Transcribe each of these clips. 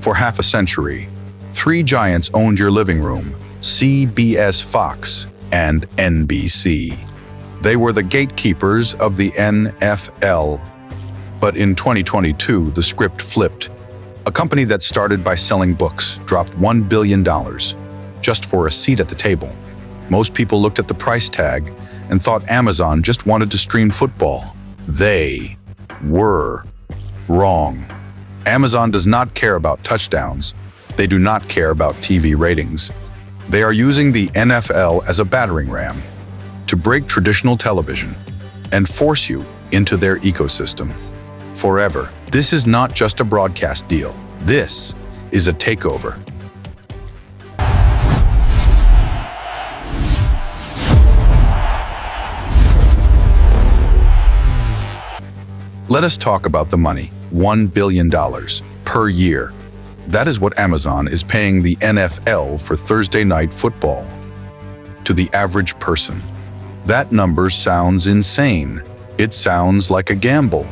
For half a century, three giants owned your living room: CBS, Fox, and NBC. They were the gatekeepers of the NFL. But in 2022, the script flipped. A company that started by selling books dropped $1 billion just for a seat at the table. Most people looked at the price tag and thought Amazon just wanted to stream football. They were wrong. Amazon does not care about touchdowns. They do not care about TV ratings. They are using the NFL as a battering ram to break traditional television and force you into their ecosystem forever. This is not just a broadcast deal. This is a takeover. Let us talk about the money. $1 billion per year. That is what Amazon is paying the NFL for Thursday night football. To the average person, that number sounds insane. It sounds like a gamble.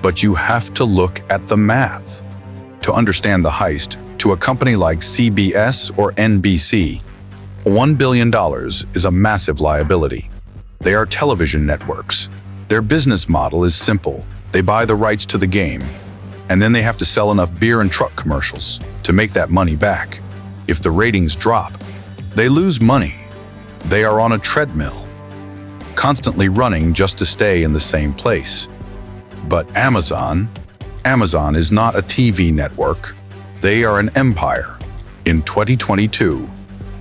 But you have to look at the math. To understand the heist, to a company like CBS or NBC, $1 billion is a massive liability. They are television networks. Their business model is simple. They buy the rights to the game, and then they have to sell enough beer and truck commercials to make that money back. If the ratings drop, they lose money. They are on a treadmill, constantly running just to stay in the same place. But Amazon is not a TV network. They are an empire. In 2022,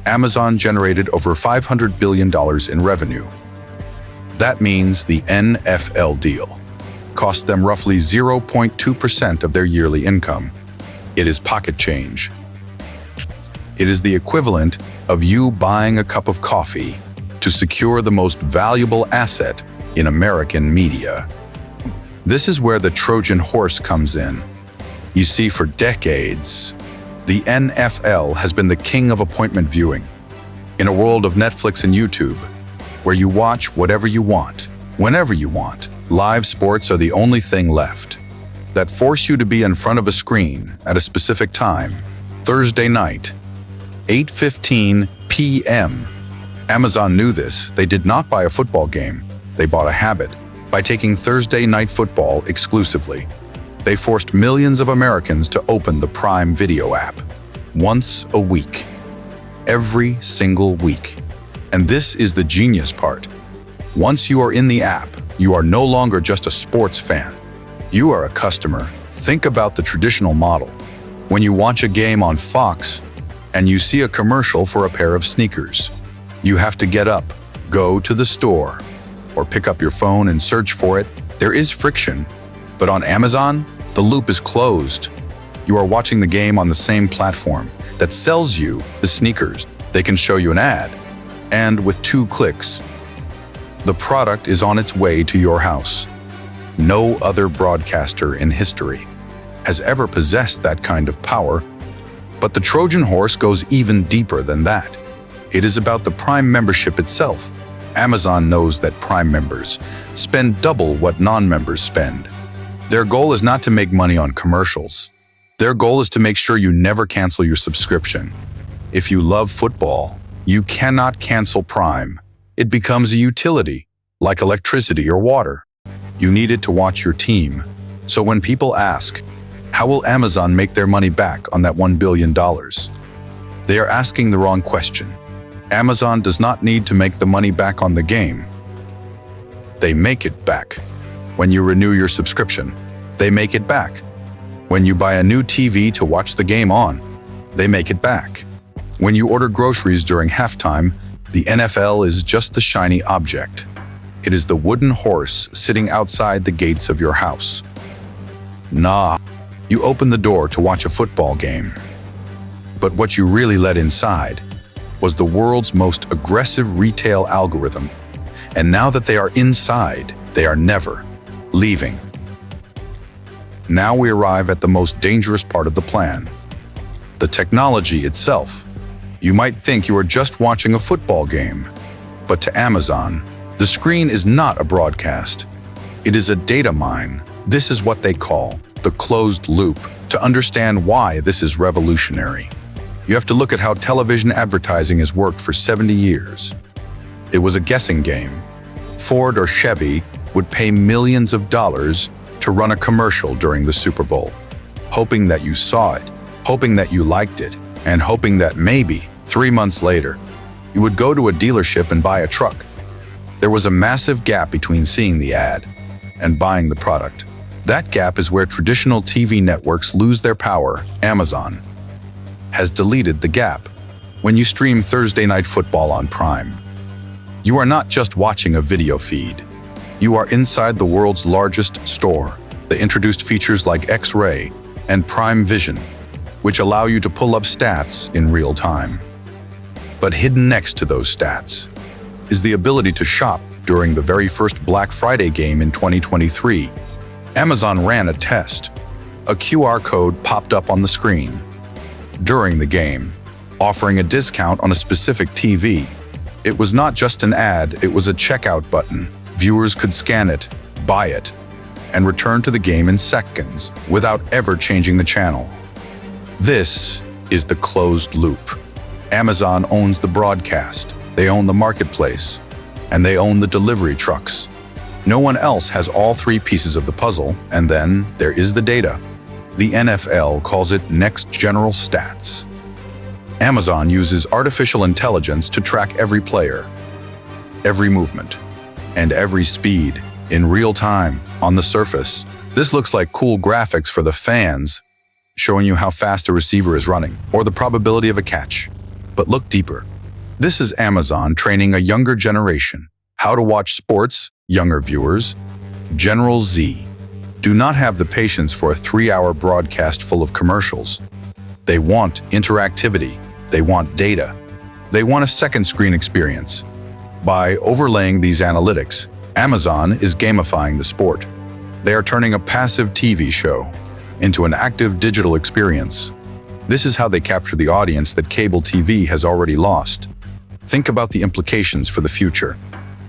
Amazon generated over $500 billion in revenue. That means the NFL deal cost them roughly 0.2% of their yearly income. It is pocket change. It is the equivalent of you buying a cup of coffee to secure the most valuable asset in American media. This is where the Trojan horse comes in. You see, for decades, the NFL has been the king of appointment viewing. In a world of Netflix and YouTube, where you watch whatever you want, whenever you want, live sports are the only thing left that force you to be in front of a screen at a specific time. Thursday night, 8:15 p.m. Amazon knew this. They did not buy a football game. They bought a habit by taking Thursday night football exclusively. They forced millions of Americans to open the Prime Video app once a week, every single week. And this is the genius part. Once you are in the app, you are no longer just a sports fan. You are a customer. Think about the traditional model. When you watch a game on Fox and you see a commercial for a pair of sneakers, you have to get up, go to the store, or pick up your phone and search for it. There is friction. But on Amazon, the loop is closed. You are watching the game on the same platform that sells you the sneakers. They can show you an ad, and with 2 clicks, the product is on its way to your house. No other broadcaster in history has ever possessed that kind of power. But the Trojan horse goes even deeper than that. It is about the Prime membership itself. Amazon knows that Prime members spend double what non-members spend. Their goal is not to make money on commercials. Their goal is to make sure you never cancel your subscription. If you love football, you cannot cancel Prime. It becomes a utility, like electricity or water. You need it to watch your team. So when people ask, how will Amazon make their money back on that $1 billion? They are asking the wrong question. Amazon does not need to make the money back on the game. They make it back. When you renew your subscription, they make it back. When you buy a new TV to watch the game on, they make it back. When you order groceries during halftime, the NFL is just the shiny object. It is the wooden horse sitting outside the gates of your house. Nah, you open the door to watch a football game. But what you really let inside was the world's most aggressive retail algorithm. And now that they are inside, they are never leaving. Now we arrive at the most dangerous part of the plan, the technology itself. You might think you are just watching a football game, but to Amazon, the screen is not a broadcast. It is a data mine. This is what they call the closed loop. To understand why this is revolutionary, you have to look at how television advertising has worked for 70 years. It was a guessing game. Ford or Chevy would pay millions of dollars to run a commercial during the Super Bowl, hoping that you saw it, hoping that you liked it, and hoping that maybe 3 months later, you would go to a dealership and buy a truck. There was a massive gap between seeing the ad and buying the product. That gap is where traditional TV networks lose their power. Amazon has deleted the gap. When you stream Thursday Night Football on Prime, you are not just watching a video feed. You are inside the world's largest store. They introduced features like X-Ray and Prime Vision, which allow you to pull up stats in real time. But hidden next to those stats is the ability to shop. During the very first Black Friday game in 2023, Amazon ran a test. A QR code popped up on the screen during the game, offering a discount on a specific TV. It was not just an ad, it was a checkout button. Viewers could scan it, buy it, and return to the game in seconds without ever changing the channel. This is the closed loop. Amazon owns the broadcast, they own the marketplace, and they own the delivery trucks. No one else has all three pieces of the puzzle, and then there is the data. The NFL calls it Next General Stats. Amazon uses artificial intelligence to track every player, every movement, and every speed in real time. On the surface, this looks like cool graphics for the fans, showing you how fast a receiver is running or the probability of a catch. But look deeper. This is Amazon training a younger generation how to watch sports. Younger viewers, General Z, do not have the patience for a 3-hour broadcast full of commercials. They want interactivity. They want data. They want a second screen experience. By overlaying these analytics, Amazon is gamifying the sport. They are turning a passive TV show into an active digital experience. This is how they capture the audience that cable TV has already lost. Think about the implications for the future.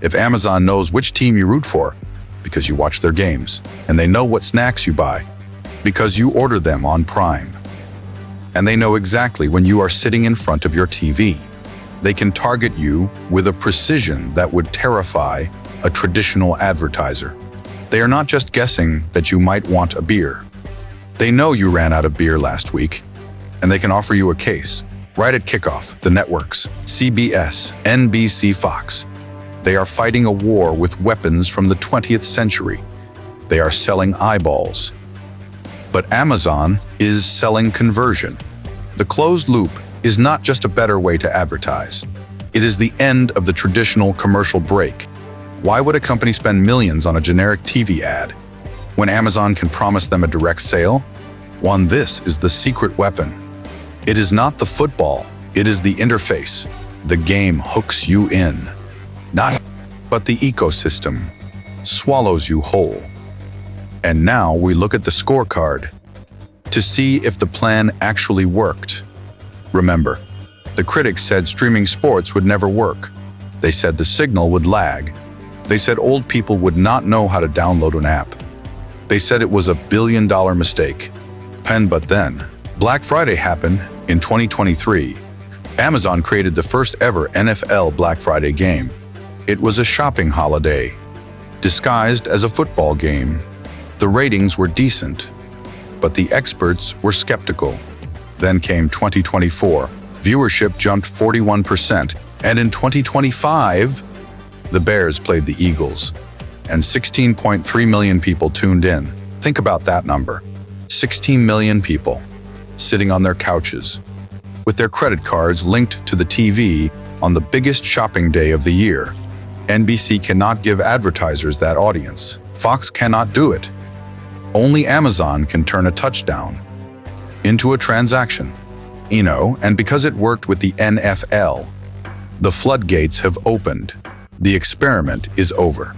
If Amazon knows which team you root for because you watch their games, and they know what snacks you buy because you order them on Prime, and they know exactly when you are sitting in front of your TV, they can target you with a precision that would terrify a traditional advertiser. They are not just guessing that you might want a beer. They know you ran out of beer last week, and they can offer you a case. Right at kickoff, the networks, CBS, NBC, Fox, they are fighting a war with weapons from the 20th century. They are selling eyeballs. But Amazon is selling conversion. The closed loop is not just a better way to advertise. It is the end of the traditional commercial break. Why would a company spend millions on a generic TV ad when Amazon can promise them a direct sale? This is the secret weapon. It is not the football, it is the interface. The game hooks you in. But the ecosystem swallows you whole. And now we look at the scorecard to see if the plan actually worked. Remember, the critics said streaming sports would never work. They said the signal would lag. They said old people would not know how to download an app. They said it was a billion-dollar mistake. But then, Black Friday happened in 2023. Amazon created the first ever NFL Black Friday game. It was a shopping holiday, disguised as a football game. The ratings were decent, but the experts were skeptical. Then came 2024. Viewership jumped 41%, and in 2025, the Bears played the Eagles, and 16.3 million people tuned in. Think about that number. 16 million people sitting on their couches with their credit cards linked to the TV on the biggest shopping day of the year. NBC cannot give advertisers that audience. Fox cannot do it. Only Amazon can turn a touchdown into a transaction. And because it worked with the NFL, the floodgates have opened. The experiment is over,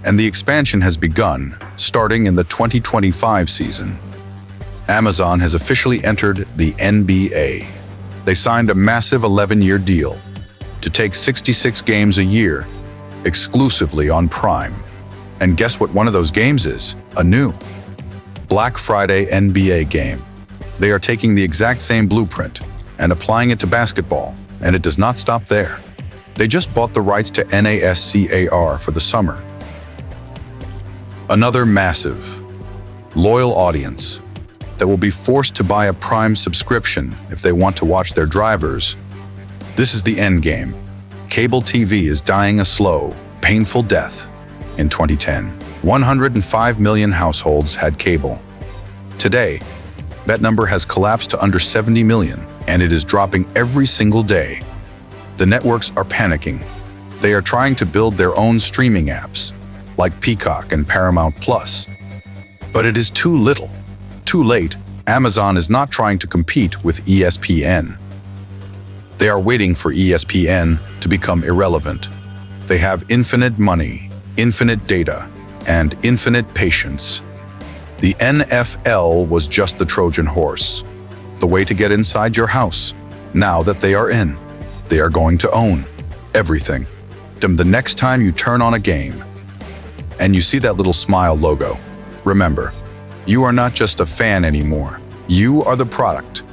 and the expansion has begun, starting in the 2025 season. Amazon has officially entered the NBA. They signed a massive 11-year deal to take 66 games a year exclusively on Prime. And guess what one of those games is? A new Black Friday NBA game. They are taking the exact same blueprint and applying it to basketball, and it does not stop there. They just bought the rights to NASCAR for the summer. Another massive, loyal audience that will be forced to buy a Prime subscription if they want to watch their drivers. This is the end game. Cable TV is dying a slow, painful death. In 2010, 105 million households had cable. Today, that number has collapsed to under 70 million, and it is dropping every single day. The networks are panicking. They are trying to build their own streaming apps, like Peacock and Paramount Plus. But it is too little. Too late. Amazon is not trying to compete with ESPN. They are waiting for ESPN to become irrelevant. They have infinite money, infinite data, and infinite patience. The NFL was just the Trojan horse, the way to get inside your house. Now that they are in, they are going to own everything. The next time you turn on a game and you see that little smile logo, remember, you are not just a fan anymore. You are the product.